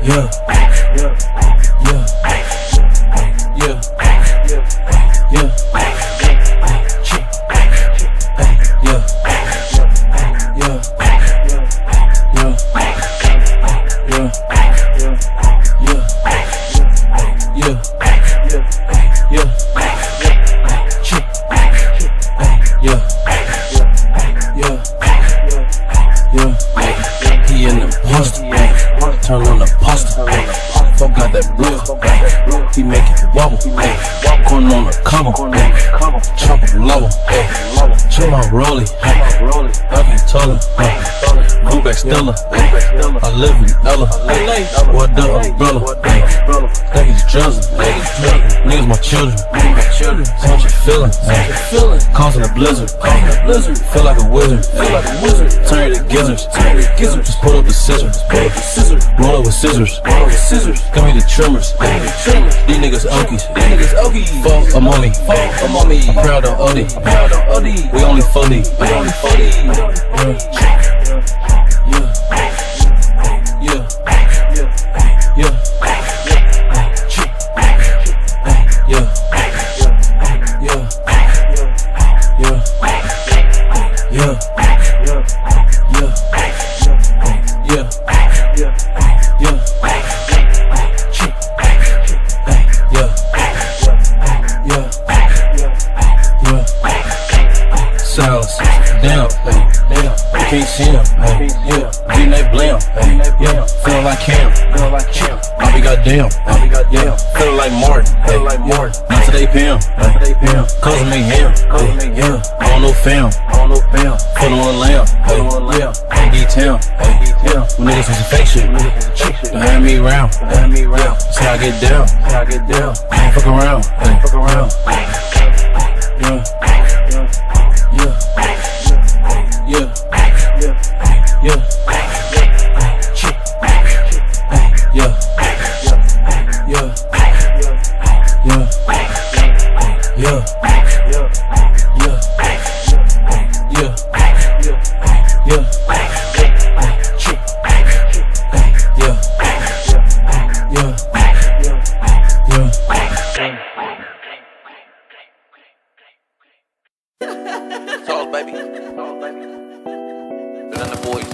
Yeah. He in the monster, turn on the pasta. Fuck got that block, he make it wobble. Corn on the combo, chop up level. Chill my rollie, I be taller. Go back Stella, I live in Ella. What the umbrella? Niggas druzzin', niggas my children. Touch your feelings, causing a blizzard. Feel like a wizard, turn to gizzards. Just pull up the scissors, roll up with scissors. Give me the trimmers. These niggas okies. Fuck a mommy. I'm proud of OD. We only 40. Silence, damn, I can't see him, getting that blam, feeling like Cam, I be goddamn, feeling like Martin, not today PM, cousin make him, I don't know fam, put on a lamb, D-Town, when niggas on some fake shit, they had me around, that's how I get down, I ain't fuck around, Tall baby. And then the boys.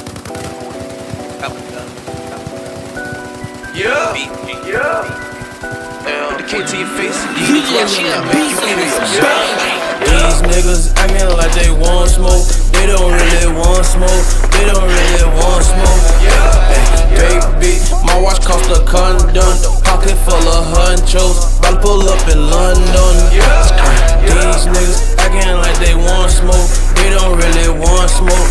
Yeah. The kid to your face. These niggas acting like they want smoke. They don't really want smoke. Baby, my watch cost a condom. Pocket full of hunchos. About to pull up in London. These niggas acting like they want smoke. They don't really want smoke.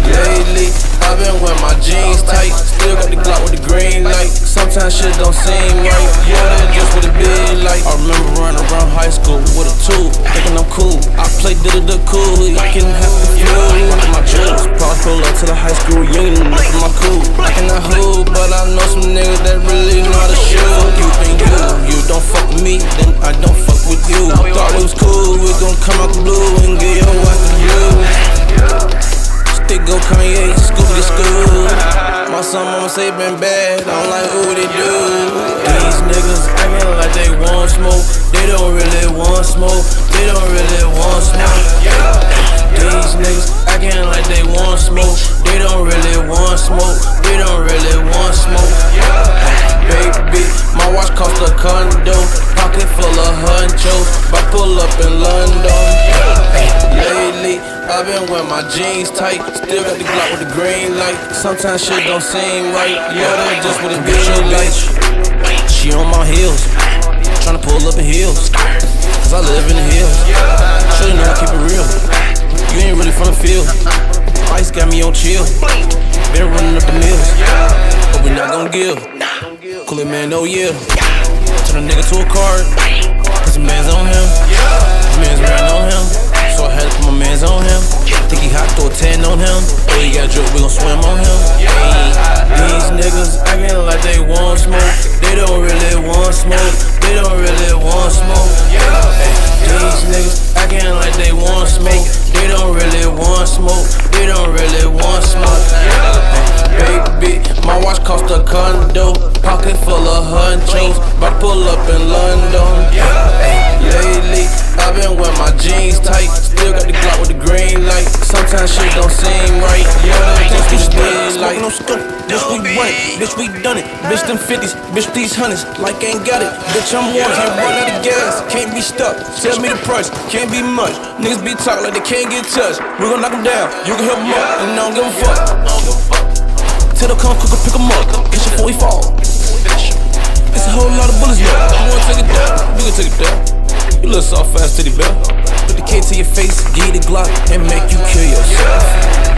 Lately, I've been with my jeans tight. Still got the Glock with the green light. Sometimes shit don't seem right. Yeah, that's just what it be like. I remember running around high school with a tool, thinking I'm cool. I play the cool, you can have the fuel. Look at my jewels, probably pull up to the high school reunion. Look at my cool, I cannot hood, but I know some niggas that really know how to shoot. You think you don't fuck with me, then I don't fuck with you. Thought it was cool, we gon' come out the blue and get your ass to you. Stick go Kanye, Scooby to school. My son, mama say been bad, I don't like who they do. These niggas acting like they want smoke. They don't really want smoke. These niggas acting like they want smoke. They don't really want smoke. Baby, my watch cost a condo. Pocket full of hunchos. About pull up in London. Lately, I've been with my jeans tight. Still got the Glock with the green light. Sometimes shit don't seem right. Yeah, that's just what it be like. She on my heels, tryna pull up in heels, cause I live in the hills. Should've known I keep it real. You ain't really from the field. Ice got me on chill. Been running up the mills, but we not gon' give. Cool it, man, no yeah. Turn a nigga to a card. Put some bands on him. His man's riding on him, so I had to put my mans on him. Think he hot, throw a 10 on him. Oh, he got drip, we gon' swim on him. These niggas acting like they want smoke. They don't really want smoke. These niggas acting like they want smoke. They don't really want smoke. Baby, hunchos, about to pull up in London. Lately, I've been with my jeans tight, still got the Glock with the green light. Sometimes shit don't seem right, just be still like no stunt. Bitch, we run it, bitch, we done it. Bitch, them 50s, bitch, these hundreds, like ain't got it. Bitch, I'm one, can't run out of gas, can't be stuck. Tell me the price, can't be much. Niggas be talking like they can't get touched. We gon' knock them down, you can help them up, and I don't give a fuck. Till they come quick and pick them up, catch it before we fall. It's a whole lot of bullets left. You wanna take it down? We can take it down. You look soft fast titty bell. Put the K to your face, give you the Glock, and make you kill yourself.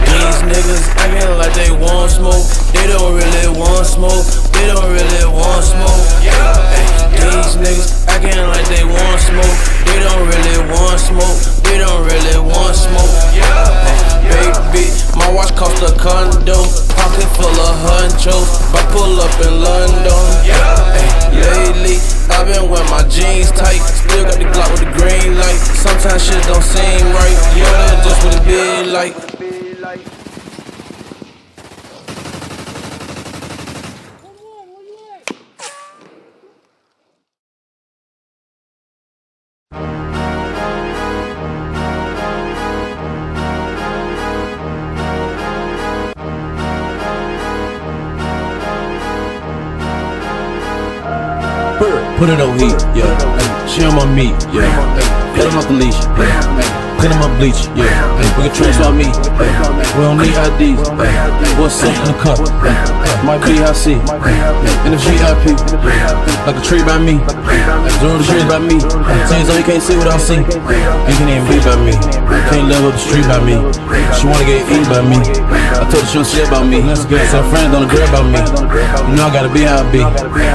These niggas acting like they want smoke. They don't really want smoke. They don't really want smoke. These niggas acting like they want smoke. They don't really want smoke. They don't really want smoke. Baby, my watch cost a condo. Pocket full of hunchos. But pull up in London. Lately, I've been with my jeans tight. Still got the Glock with the green light. Sometimes shit don't seem right. That's just what it be like. Put it on heat, yeah. She on my meat, yeah. Cut him off the leash, yeah. Clean him up bleach, yeah. We can transfer me, we don't need IDs. What's up in the cup? Might be IC in the VIP, like a tree by me. 0 degrees by me. Things so you can't see what I see. You can't even be by me. Can't live up the street by me. She wanna get eaten by me. I told her she don't shit about me. Some friends don't agree about me. You know I gotta be how I be.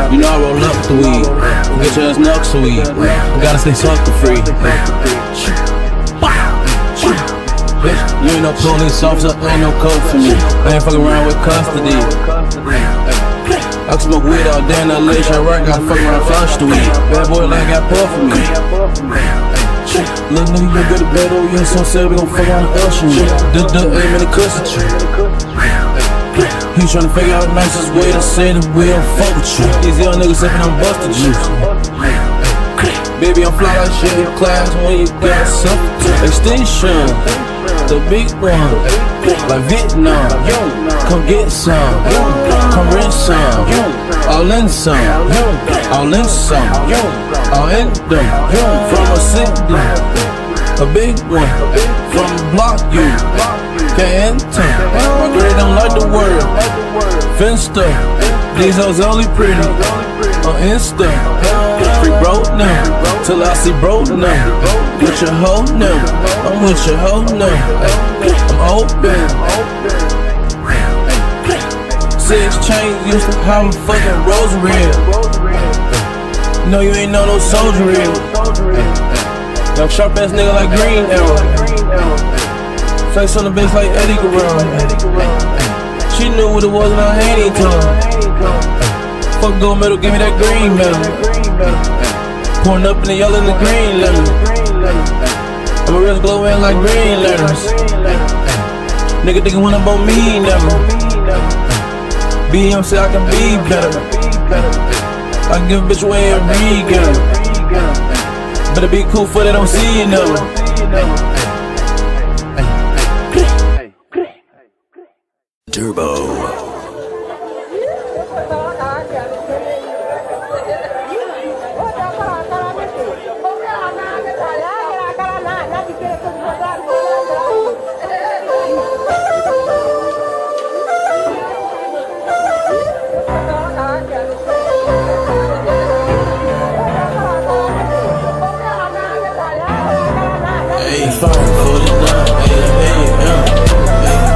You know I roll up with the weed. Get your ass next to weed. Gotta stay sucker free. Bitch, you ain't no police officer, ain't no code for me. I ain't fucking around with custody. I can smoke weed all day in LA, try right, gotta fuck around flush the weed. Bad boy like got puff for me. Little nigga, you go to bed over here, so say we gon' fuck around the ocean. The aim in the custody tree. He tryna figure out the nicest way to say that we don't fuck with you. These young niggas sippin' on busted juice. Baby, I'm fly like shit in class when you got something. Extension, the big one, like Vietnam. Come get some, come rent some. All in some, all in some, all in them. From a city, a big one, from the block you can't enter. My grade don't like the word Finsta. These hoes only pretty on Insta. Free bro now, till I see bro now. With your hoe now, I'm with your hoe now. I'm open. 6 chains used to have a fucking rosary. No, you ain't know no soldier real. Young sharp ass nigga like Green Arrow. Face on the bitch like Eddie Guerrero. She knew what it was when I had it to her. Fuck gold medal, give me that green medal. Pouring up in the yellow and the green lemon. I'm a wrist glowing like green letters. Nigga thinking when I'm on me, never. BM say I can be better. I can give a bitch away and re-get her. Better be cool for they don't see you never. Turbo.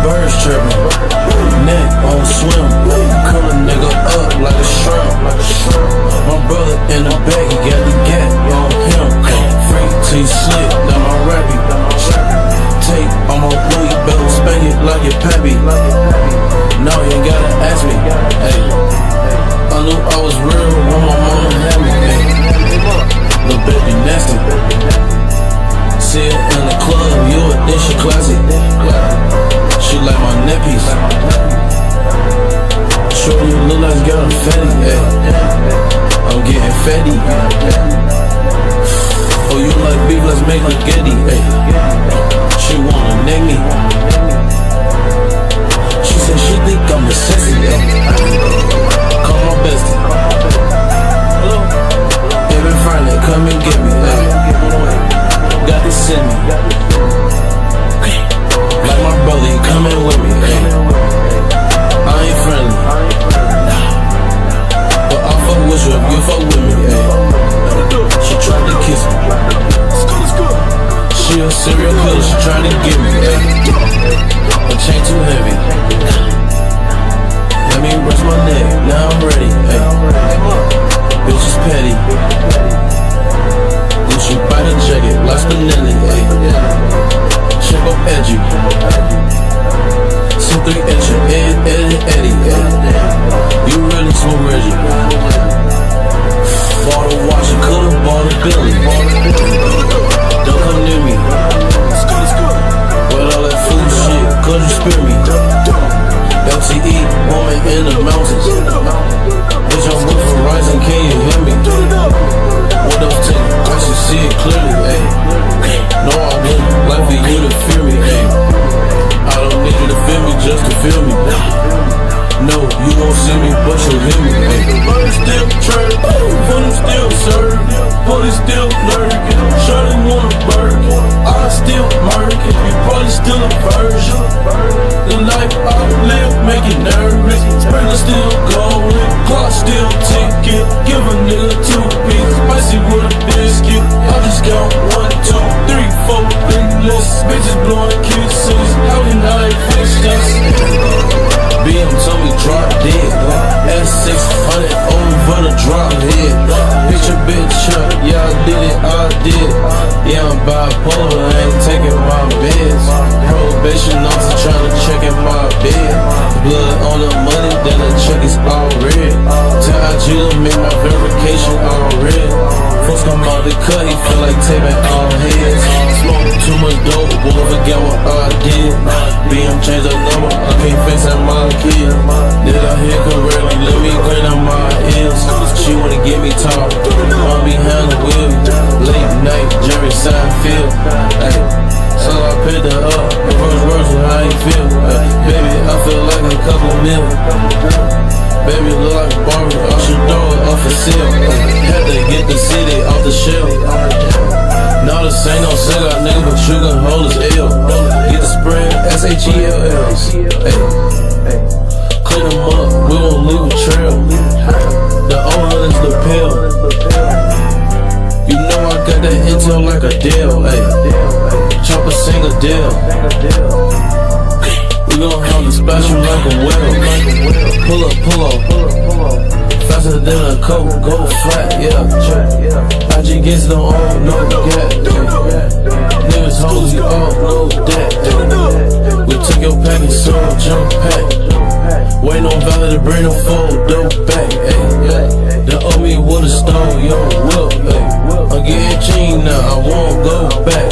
Birds chirping, neck on swim, curl a nigga up like a shrimp. My brother in the bag, he got the gap on him. Free T slick, now my rappy. Take on my Louis belt, spank it like your pappy. No, you ain't gotta ask me. Hey, I knew I was real when my mama had me. Little baby nasty. See her in the club, you would think she classy. She like my nephews. Shorty look like got a fatty, ayy. I'm getting fatty. Oh, you like beef? Let's make spaghetti. Ay. She wanna name me. She said she think I'm a sexy. Call my bestie. Hello. Every Friday, come and get me. Ay. Got to send me. Like my brother, he coming with me. Ay. I ain't friendly, but I fuck with you if you fuck with me. Ay. She tried to kiss me. She a serial killer, she tried to get me. Ay. My chain too heavy. Let me rest my neck, now I'm ready. Ay. Bitch is petty. Gucci by the jacket, like Spinelli. Ay. Check up edgy. Some 3 incher, Eddie. You really smoke Reggie. Bought a watch, you could've bought a Billy. Don't come near me. With all that food shit, could you spare me? LTE, woman in the mountains. Bitch, I'm with Verizon, can you hear me? What else take? I should see it clearly, ayy. No, I wouldn't like for you to fear me, ayy. I don't need you to feel me just to feel me. No, you won't see me, but you'll hear me. Money still trade, money still serve, money still lurking. Shawty wanna burn, I still murk. You probably still a virgin. The life I live make you nervous. Sprinkler still going, clock still ticking. Give a nigga 2 pieces, spicy with a biscuit. I just count 1, 2, 3, 4 endless. Bitches blowing kisses. How can I fix this? BM told me drop dead. S600 over the drop head. Picture bitch up, yeah I did. Yeah I'm bipolar, I ain't taking my meds. Probation officer tryna check in my bed. Blood on the money, then the check is all red. Tell IG to make my verification all red. Folks come out the cut, he feel like taping all heads. Smoke too much dope, won't forget what I did. BM change the number, I can't face that my kid. Did I hear correctly? Let me clean up my ears. She wanna get me top, I'm behind the wheel. Late night, Jerry Seinfeld. Ay. So I picked her up, the first words of how you feel. Ay. Baby, I feel like a couple mil. Baby, look like a Barbie, I should throw it off the seal. Had to get the city off the shelf. No, this ain't no cigar, nigga, but you can hold his L. Get the spread, SHELLs. Ay. Clean them up, we won't leave a trail. The owner is the pill. You know I got that intel like a deal. Ay. Chopper sing a deal. We gon' have to splash you like a whale. Pull up. Faster than a coat, go flat, yeah. IG gets no on, no gap. Niggas hoes, you all know that. We took your package, so jump pack. Waiting on Valley to bring the full dope back. They owe me with a stone, yo, whip. I'm getting cheap now, I won't go back.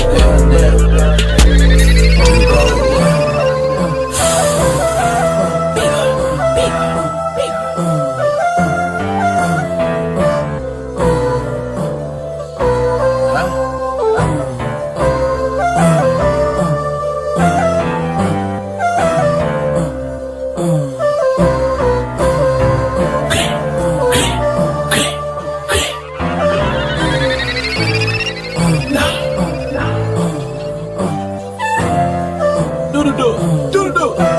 Do the do.